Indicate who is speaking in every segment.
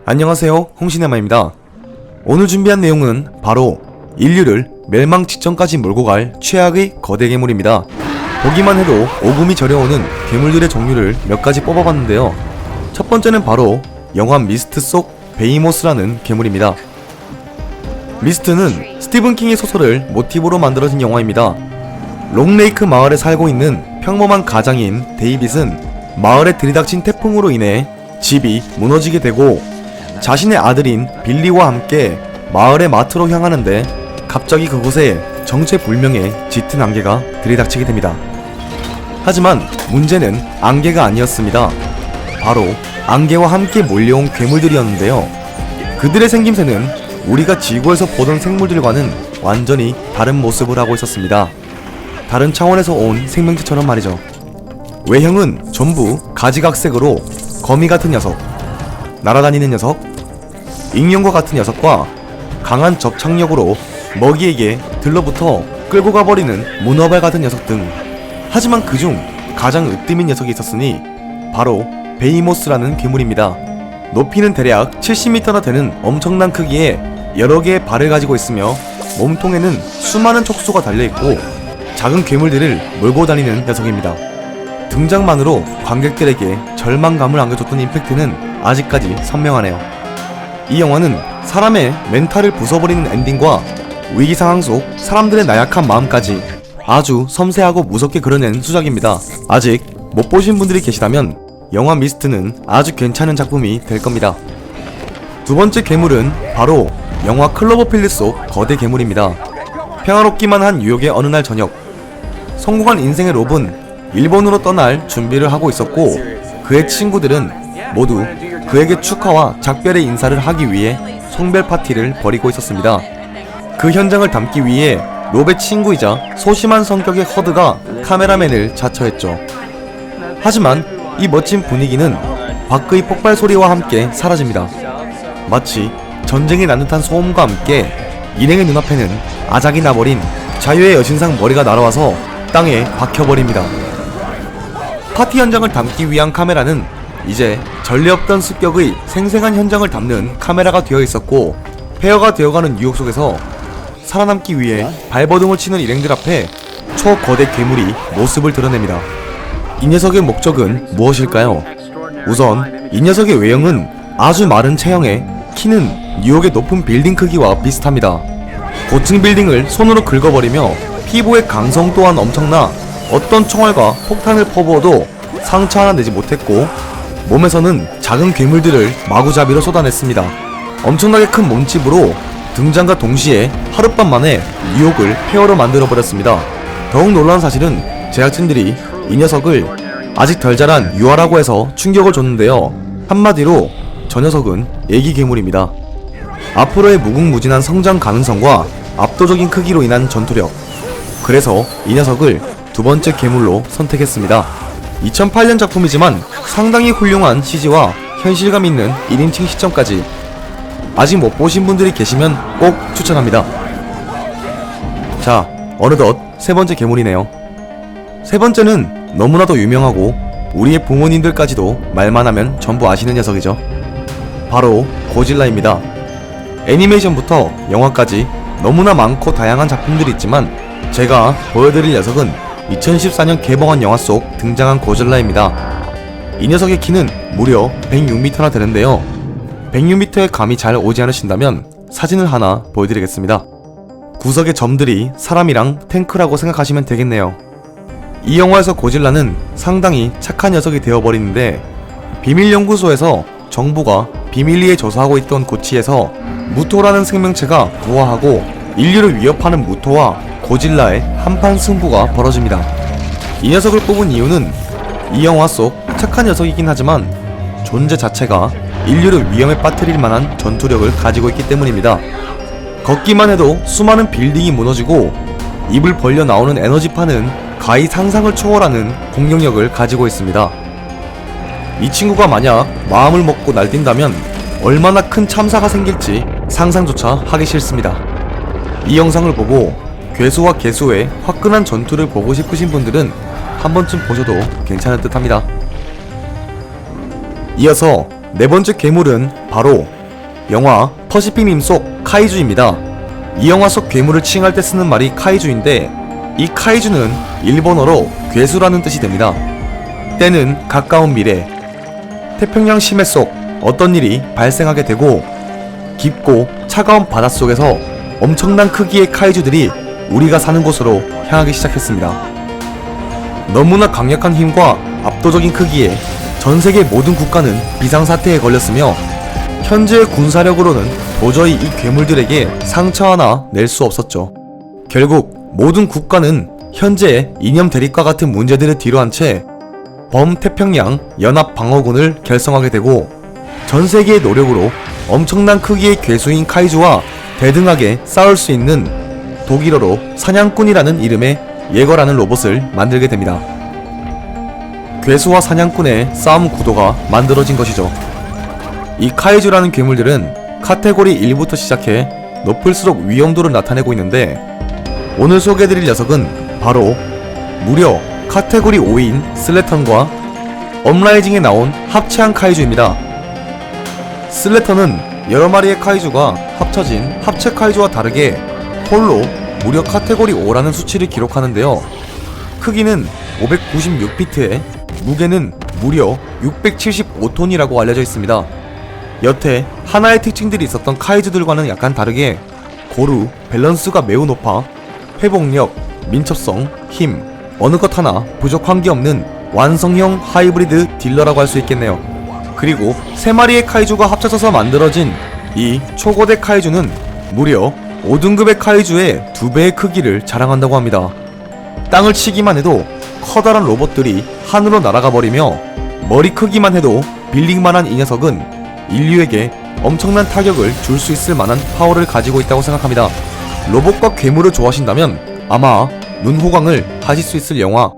Speaker 1: 안녕하세요, 홍시네마입니다. 오늘 준비한 내용은 바로 인류를 멸망 직전까지 몰고 갈 최악의 거대 괴물입니다. 보기만 해도 오금이 저려오는 괴물들의 종류를 몇 가지 뽑아봤는데요. 첫 번째는 바로 영화 미스트 속 베이모스라는 괴물입니다. 미스트는 스티븐 킹의 소설을 모티브로 만들어진 영화입니다. 롱레이크 마을에 살고 있는 평범한 가장인 데이빗은 마을에 들이닥친 태풍으로 인해 집이 무너지게 되고 자신의 아들인 빌리와 함께 마을의 마트로 향하는데 갑자기 그곳에 정체불명의 짙은 안개가 들이닥치게 됩니다. 하지만 문제는 안개가 아니었습니다. 바로 안개와 함께 몰려온 괴물들이었는데요. 그들의 생김새는 우리가 지구에서 보던 생물들과는 완전히 다른 모습을 하고 있었습니다. 다른 차원에서 온 생명체처럼 말이죠. 외형은 전부 가지각색으로 거미 같은 녀석, 날아다니는 녀석, 익룡과 같은 녀석과 강한 접착력으로 먹이에게 들러붙어 끌고 가버리는 문어발 같은 녀석 등. 하지만 그중 가장 으뜸인 녀석이 있었으니 바로 베이모스라는 괴물입니다. 높이는 대략 70m나 되는 엄청난 크기에 여러 개의 발을 가지고 있으며 몸통에는 수많은 촉수가 달려있고 작은 괴물들을 몰고 다니는 녀석입니다. 등장만으로 관객들에게 절망감을 안겨줬던 임팩트는 아직까지 선명하네요. 이 영화는 사람의 멘탈을 부숴버리는 엔딩과 위기상황 속 사람들의 나약한 마음까지 아주 섬세하고 무섭게 그려낸 수작입니다. 아직 못 보신 분들이 계시다면 영화 미스트는 아주 괜찮은 작품이 될 겁니다. 두 번째 괴물은 바로 영화 클로버필드 속 거대 괴물입니다. 평화롭기만 한 뉴욕의 어느 날 저녁, 성공한 인생의 롭은 일본으로 떠날 준비를 하고 있었고 그의 친구들은 모두 그에게 축하와 작별의 인사를 하기 위해 송별 파티를 벌이고 있었습니다. 그 현장을 담기 위해 롭의 친구이자 소심한 성격의 허드가 카메라맨을 자처했죠. 하지만 이 멋진 분위기는 밖의 폭발 소리와 함께 사라집니다. 마치 전쟁이 난 듯한 소음과 함께 일행의 눈앞에는 아작이 나버린 자유의 여신상 머리가 날아와서 땅에 박혀버립니다. 파티 현장을 담기 위한 카메라는 이제 전례 없던 습격의 생생한 현장을 담는 카메라가 되어 있었고 폐허가 되어가는 뉴욕 속에서 살아남기 위해 발버둥을 치는 일행들 앞에 초거대 괴물이 모습을 드러냅니다. 이 녀석의 목적은 무엇일까요? 우선 이 녀석의 외형은 아주 마른 체형에 키는 뉴욕의 높은 빌딩 크기와 비슷합니다. 고층 빌딩을 손으로 긁어버리며 피부의 강성 또한 엄청나 어떤 총알과 폭탄을 퍼부어도 상처 하나 내지 못했고 몸에서는 작은 괴물들을 마구잡이로 쏟아냈습니다. 엄청나게 큰 몸집으로 등장과 동시에 하룻밤 만에 뉴욕을 폐허로 만들어버렸습니다. 더욱 놀라운 사실은 제작진들이 이 녀석을 아직 덜 자란 유아라고 해서 충격을 줬는데요. 한마디로 저 녀석은 애기 괴물입니다. 앞으로의 무궁무진한 성장 가능성과 압도적인 크기로 인한 전투력, 그래서 이 녀석을 두 번째 괴물로 선택했습니다. 2008년 작품이지만 상당히 훌륭한 CG와 현실감 있는 1인칭 시점까지 아직 못 보신 분들이 계시면 꼭 추천합니다. 자, 어느덧 세 번째 괴물이네요. 세 번째는 너무나도 유명하고 우리의 부모님들까지도 말만 하면 전부 아시는 녀석이죠. 바로 고질라입니다. 애니메이션부터 영화까지 너무나 많고 다양한 작품들이 있지만 제가 보여드릴 녀석은 2014년 개봉한 영화 속 등장한 고질라입니다. 이 녀석의 키는 무려 106m나 되는데요. 106m의 감이 잘 오지 않으신다면 사진을 하나 보여드리겠습니다. 구석의 점들이 사람이랑 탱크라고 생각하시면 되겠네요. 이 영화에서 고질라는 상당히 착한 녀석이 되어버리는데 비밀연구소에서 정부가 비밀리에 조사하고 있던 고치에서 무토라는 생명체가 부화하고 인류를 위협하는 무토와 고질라의 한판 승부가 벌어집니다. 이 녀석을 뽑은 이유는 이 영화 속 착한 녀석이긴 하지만 존재 자체가 인류를 위험에 빠뜨릴 만한 전투력을 가지고 있기 때문입니다. 걷기만 해도 수많은 빌딩이 무너지고 입을 벌려 나오는 에너지파는 가히 상상을 초월하는 공격력을 가지고 있습니다. 이 친구가 만약 마음을 먹고 날뛴다면 얼마나 큰 참사가 생길지 상상조차 하기 싫습니다. 이 영상을 보고 괴수와 개수의 화끈한 전투를 보고 싶으신 분들은 한 번쯤 보셔도 괜찮을 듯 합니다. 이어서 네 번째 괴물은 바로 영화 퍼시픽 림 속 카이주입니다. 이 영화 속 괴물을 칭할 때 쓰는 말이 카이주인데, 이 카이주는 일본어로 괴수라는 뜻이 됩니다. 때는 가까운 미래, 태평양 심해 속 어떤 일이 발생하게 되고 깊고 차가운 바닷속에서 엄청난 크기의 카이주들이 우리가 사는 곳으로 향하기 시작했습니다. 너무나 강력한 힘과 압도적인 크기에 전세계 모든 국가는 비상사태에 걸렸으며, 현재의 군사력으로는 도저히 이 괴물들에게 상처 하나 낼 수 없었죠. 결국 모든 국가는 현재의 이념 대립과 같은 문제들을 뒤로한 채 범태평양 연합방어군을 결성하게 되고, 전세계의 노력으로 엄청난 크기의 괴수인 카이주와 대등하게 싸울 수 있는 독일어로 사냥꾼이라는 이름의 예거라는 로봇을 만들게 됩니다. 괴수와 사냥꾼의 싸움 구도가 만들어진 것이죠. 이 카이주라는 괴물들은 카테고리 1부터 시작해 높을수록 위험도를 나타내고 있는데, 오늘 소개해드릴 녀석은 바로 무려 카테고리 5인 슬래턴과 업라이징에 나온 합체한 카이주입니다. 슬래턴은 여러 마리의 카이주가 합쳐진 합체 카이주와 다르게 홀로 무려 카테고리 5라는 수치를 기록하는데요. 크기는 596피트에 무게는 무려 675톤이라고 알려져 있습니다. 여태 하나의 특징들이 있었던 카이주들과는 약간 다르게 고루 밸런스가 매우 높아 회복력, 민첩성, 힘, 어느 것 하나 부족한 게 없는 완성형 하이브리드 딜러라고 할 수 있겠네요. 그리고 3마리의 카이주가 합쳐져서 만들어진 이 초거대 카이주는 무려 5등급의 카이주의 2배의 크기를 자랑한다고 합니다. 땅을 치기만 해도 커다란 로봇들이 하늘로 날아가 버리며, 머리 크기만 해도 빌링만한 이 녀석은 인류에게 엄청난 타격을 줄 수 있을 만한 파워를 가지고 있다고 생각합니다. 로봇과 괴물을 좋아하신다면 아마 눈호강을 하실 수 있을 영화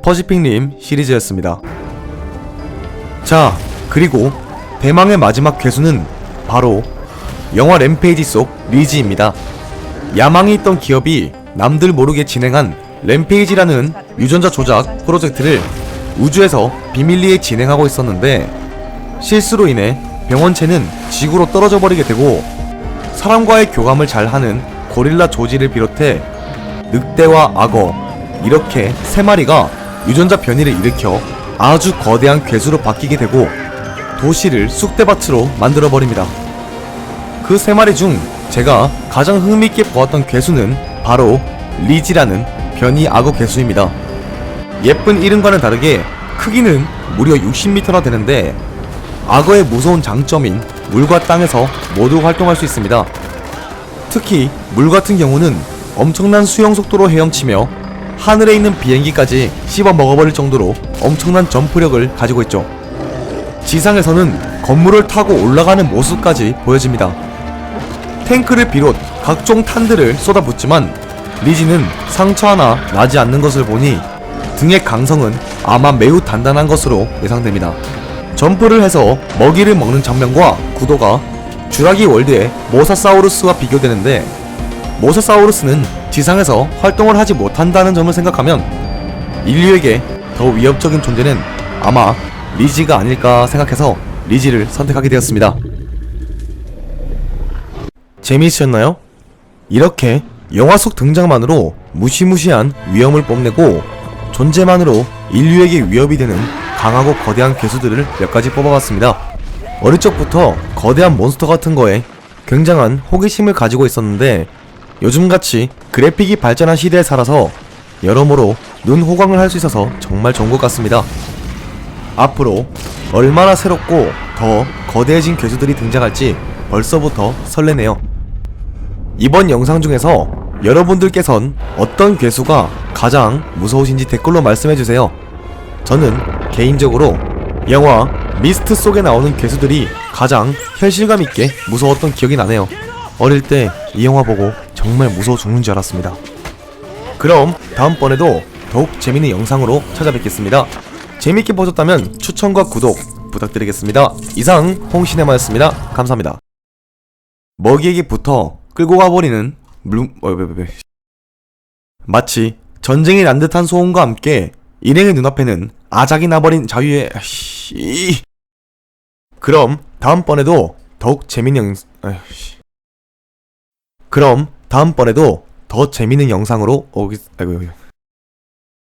Speaker 1: 퍼시픽 림 시리즈였습니다. 자, 그리고 대망의 마지막 괴수는 바로 영화 램페이지 속 리지입니다. 야망이 있던 기업이 남들 모르게 진행한 램페이지라는 유전자 조작 프로젝트를 우주에서 비밀리에 진행하고 있었는데, 실수로 인해 병원체는 지구로 떨어져 버리게 되고, 사람과의 교감을 잘하는 고릴라 조지를 비롯해 늑대와 악어, 이렇게 3마리가 유전자 변이를 일으켜 아주 거대한 괴수로 바뀌게 되고 도시를 쑥대밭으로 만들어버립니다. 그 3마리 중 제가 가장 흥미있게 보았던 괴수는 바로 리지라는 변이 악어 괴수입니다. 예쁜 이름과는 다르게 크기는 무려 60m나 되는데, 악어의 무서운 장점인 물과 땅에서 모두 활동할 수 있습니다. 특히 물 같은 경우는 엄청난 수영 속도로 헤엄치며 하늘에 있는 비행기까지 씹어 먹어버릴 정도로 엄청난 점프력을 가지고 있죠. 지상에서는 건물을 타고 올라가는 모습까지 보여집니다. 탱크를 비롯 각종 탄들을 쏟아붓지만 리지는 상처 하나 나지 않는 것을 보니 등의 강성은 아마 매우 단단한 것으로 예상됩니다. 점프를 해서 먹이를 먹는 장면과 구도가 쥬라기 월드의 모사사우루스와 비교되는데, 모사사우루스는 지상에서 활동을 하지 못한다는 점을 생각하면 인류에게 더 위협적인 존재는 아마 리지가 아닐까 생각해서 리지를 선택하게 되었습니다. 재미있으셨나요? 이렇게 영화 속 등장만으로 무시무시한 위험을 뽐내고 존재만으로 인류에게 위협이 되는 강하고 거대한 괴수들을 몇 가지 뽑아봤습니다. 어릴 적부터 거대한 몬스터 같은 거에 굉장한 호기심을 가지고 있었는데, 요즘같이 그래픽이 발전한 시대에 살아서 여러모로 눈 호강을 할 수 있어서 정말 좋은 것 같습니다. 앞으로 얼마나 새롭고 더 거대해진 괴수들이 등장할지 벌써부터 설레네요. 이번 영상 중에서 여러분들께선 어떤 괴수가 가장 무서우신지 댓글로 말씀해주세요. 저는 개인적으로 영화 미스트 속에 나오는 괴수들이 가장 현실감 있게 무서웠던 기억이 나네요. 어릴 때 이 영화 보고 정말 무서워 죽는 줄 알았습니다. 그럼 다음번에도 더욱 재밌는 영상으로 찾아뵙겠습니다. 재밌게 보셨다면 추천과 구독 부탁드리겠습니다. 이상 홍시네마였습니다. 감사합니다. 먹이에게 붙어 끌고 가버리는 마치 전쟁이 난 듯한 소음과 함께 일행의 눈앞에는 아작이 나버린 자유의 그럼 다음번에도 더욱 재밌는 아이씨. 그럼 다음번에도 더 재밌는 영상으로 아이고